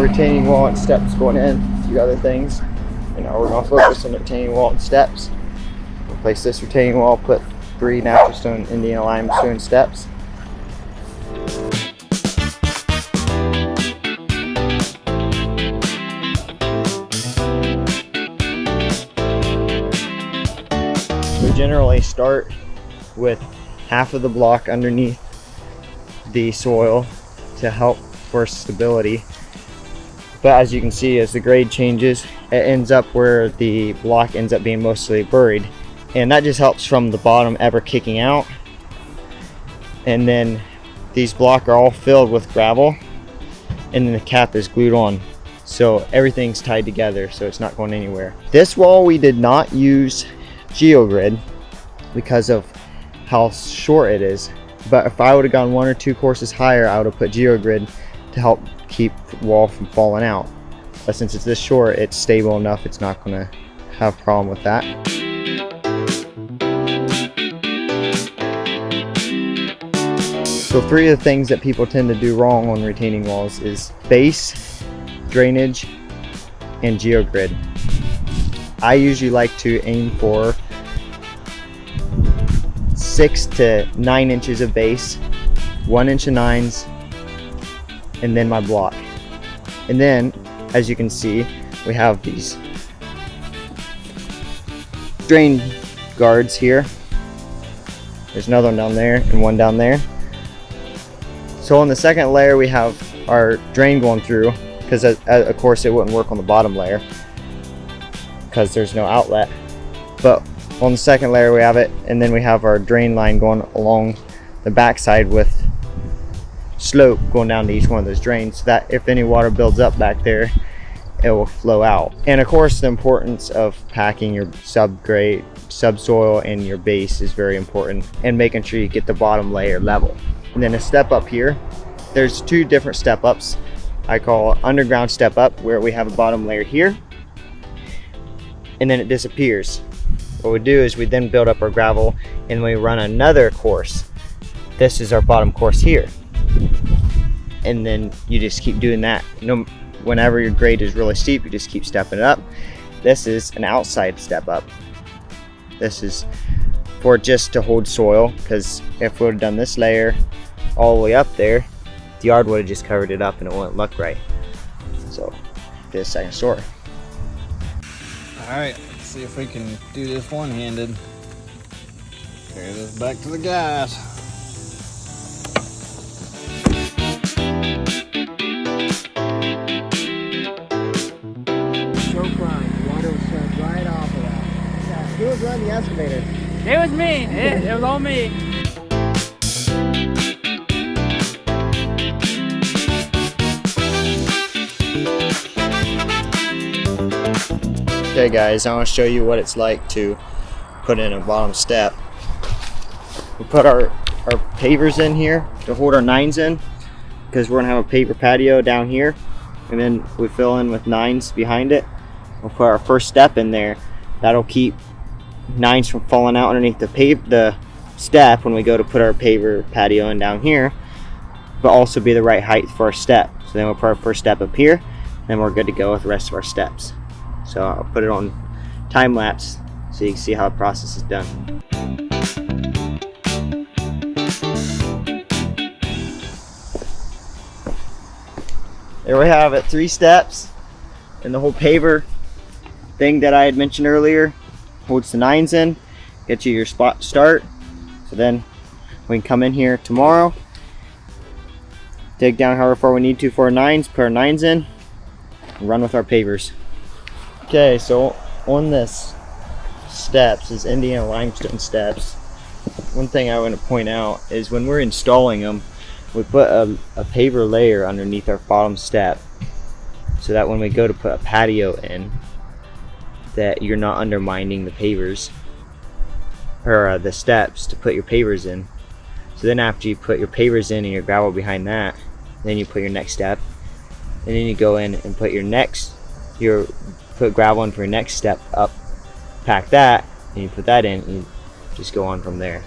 retaining wall and steps going in, a few other things. And now we're going to focus on the retaining wall and steps. Replace this retaining wall, put 3 natural stone Indiana limestone steps. We generally start with half of the block underneath the soil to help for stability, but as you can see, as the grade changes, it ends up where the block ends up being mostly buried, and that just helps from the bottom ever kicking out. And then these blocks are all filled with gravel, and then the cap is glued on, so everything's tied together, so it's not going anywhere. This wall we did not use geogrid because of how short it is, but if I would have gone 1 or 2 courses higher, I would have put geogrid to help keep the wall from falling out. But since it's this short, it's stable enough, it's not going to have a problem with that. So 3 of the things that people tend to do wrong on retaining walls is base, drainage, and geogrid. I usually like to aim for 6 to 9 inches of base, 1 inch of 9s, and then my block. And then, as you can see, we have these drain guards here. There's another one down there and one down there. So on the second layer we have our drain going through, because of course it wouldn't work on the bottom layer because there's no outlet. But on the second layer we have it, and then we have our drain line going along the backside with slope going down to each one of those drains, so that if any water builds up back there, it will flow out. And of course the importance of packing your subgrade, subsoil, and your base is very important, and making sure you get the bottom layer level. And then a step up here, there's 2 different step ups. I call underground step up, where we have a bottom layer here and then it disappears. What we do is we then build up our gravel and we run another course. This is our bottom course here, and then you just keep doing that. Whenever your grade is really steep, you just keep stepping it up. This is an outside step up. This is for just to hold soil, because if we would have done this layer all the way up there, the yard would have just covered it up and it wouldn't look right. So this second story. All right, let's see if we can do this one-handed. Carry this back to the guys. Water was turned right off of that. Yeah, who was running the excavator? It was me. It was all me. Okay guys, I want to show you what it's like to put in a bottom step. We put our pavers in here to hold our 9s in, because we're going to have a paver patio down here, and then we fill in with 9s behind it. We'll put our first step in there. That'll keep 9s from falling out underneath the step when we go to put our paver patio in down here, but also be the right height for our step. So then we'll put our first step up here, then we're good to go with the rest of our steps. So I'll put it on time lapse so you can see how the process is done. There we have it, 3 steps, and the whole paver thing that I had mentioned earlier holds the 9s in, get you your spot to start. So then we can come in here tomorrow, dig down however far we need to for our 9s, put our 9s in, and run with our pavers. Okay, so on this steps is Indiana limestone steps. One thing I want to point out is when we're installing them, we put a paver layer underneath our bottom step, so that when we go to put a patio in, that you're not undermining the pavers, or the steps to put your pavers in. So then after you put your pavers in and your gravel behind that, then you put your next step, and then you go in and put put gravel in for your next step up, pack that, and you put that in, and you just go on from there.